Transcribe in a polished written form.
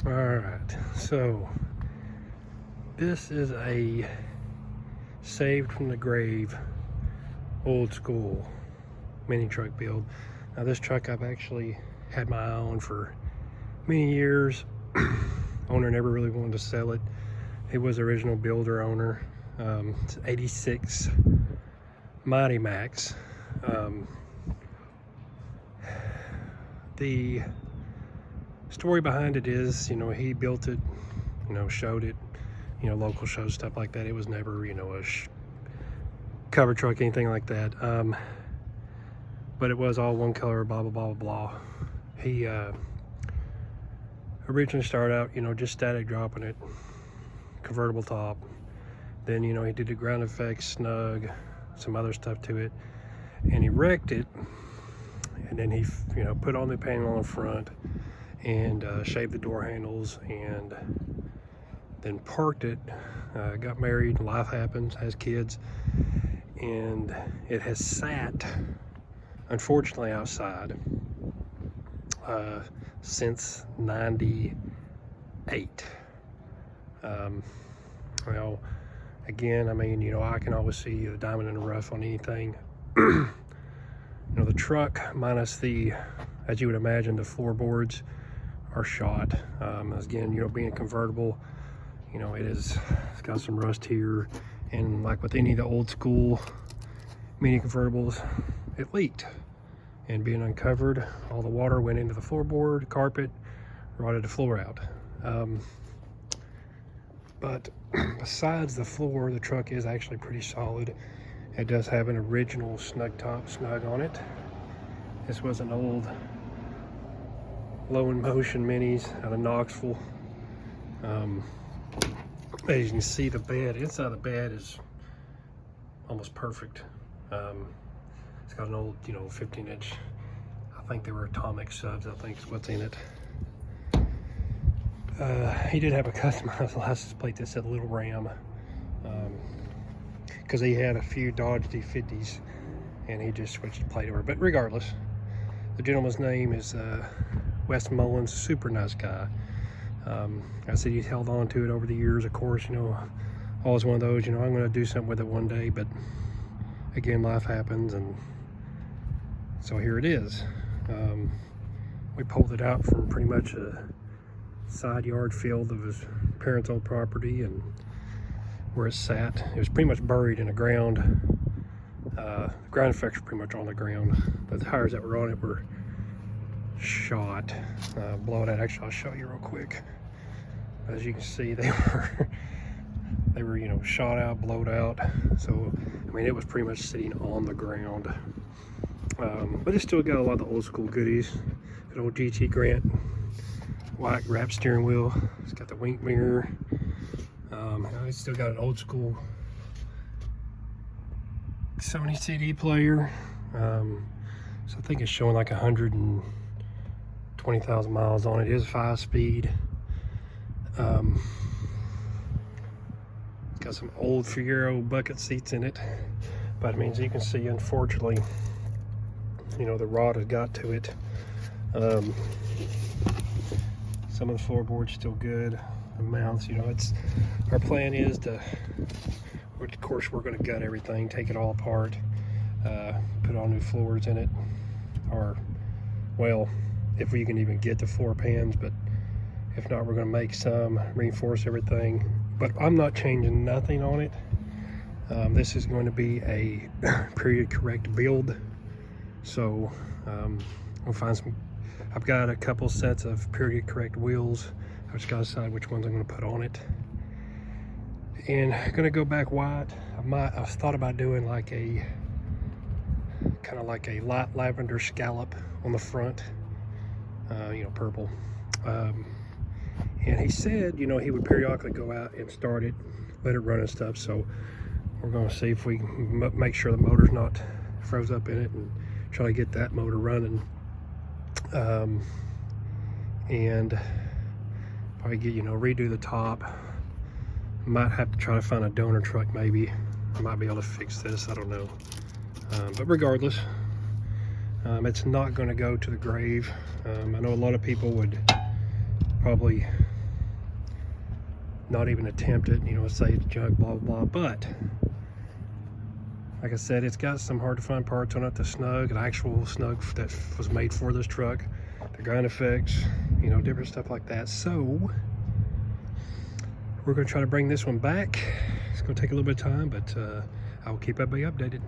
All right, so this is a saved from the grave old school mini truck build. Now this truck I've actually had my eye on for many years. Owner never really wanted to sell it. He was the original builder owner. It's 86 Mighty Max. The story behind it is, he built it, showed it, local shows, stuff like that. It was never, a cover truck, anything like that. But it was all one color, blah, blah, blah, blah. He originally started out, just static dropping it, convertible top. Then, he did the ground effects, snug, some other stuff to it, and he wrecked it. And then he, put on the panel on the front and shaved the door handles, and then parked it, got married, life happens, has kids, and it has sat, unfortunately, outside since '98. Well, again, I can always see the diamond in the rough on anything. The truck, minus the, as you would imagine, the floorboards are shot. Again, being convertible, it's got some rust here, and like with any of the old school mini convertibles, it leaked. And being uncovered, all the water went into the floorboard, carpet, rotted the floor out. But besides the floor, the truck is actually pretty solid. It does have an original snug on it. This was an old low in motion minis out of Knoxville. As you can see, the bed, inside the bed is almost perfect. It's got an old, 15-inch, I think they were atomic subs, I think is what's in it. He did have a customized license plate that said Little Ram, because he had a few Dodge D50s and he just switched the plate over. But regardless, the gentleman's name is Wes Mullins, super nice guy. I said he's held on to it over the years, of course. Always one of those, I'm going to do something with it one day, but again, life happens, and so here it is. We pulled it out from pretty much a side yard field of his parents' old property, and where it sat, it was pretty much buried in the ground. The ground effects were pretty much on the ground, but the tires that were on it were shot, blown out. Actually, I'll show you real quick. As you can see, they were shot out, blowed out. So it was pretty much sitting on the ground. But it's still got a lot of the old school goodies. Good old GT Grant white wrap steering wheel. It's got the wink mirror. It's still got an old school Sony CD player. So I think it's showing like 120,000 miles on it. It is 5-speed. It's got some old Fiero bucket seats in it, but as you can see, unfortunately, the rod has got to it. Some of the floorboard's still good. The mounts, our plan is to, of course, we're going to gut everything, take it all apart, put all new floors in it, or, well, if we can even get the floor pans, but if not, we're going to make some, reinforce everything. But I'm not changing nothing on it. This is going to be a period correct build, so we'll find some. I've got a couple sets of period correct wheels. I just got to decide which ones I'm going to put on it. And I'm going to go back white. I've thought about doing like a kind of like a light lavender scallop on the front, purple. And he said, he would periodically go out and start it, let it run and stuff. So we're going to see if we can make sure the motor's not froze up in it and try to get that motor running. And probably get, redo the top. Might have to try to find a donor truck maybe. I might be able to fix this, I don't know. But regardless, it's not going to go to the grave. I know a lot of people would probably not even attempt it, you know, say it's junk, blah, blah, blah. But like I said, it's got some hard to find parts on it. The snug, an actual snug that was made for this truck, the ground effects, you know, different stuff like that. So we're gonna try to bring this one back. It's gonna take a little bit of time, but I'll keep everybody updated.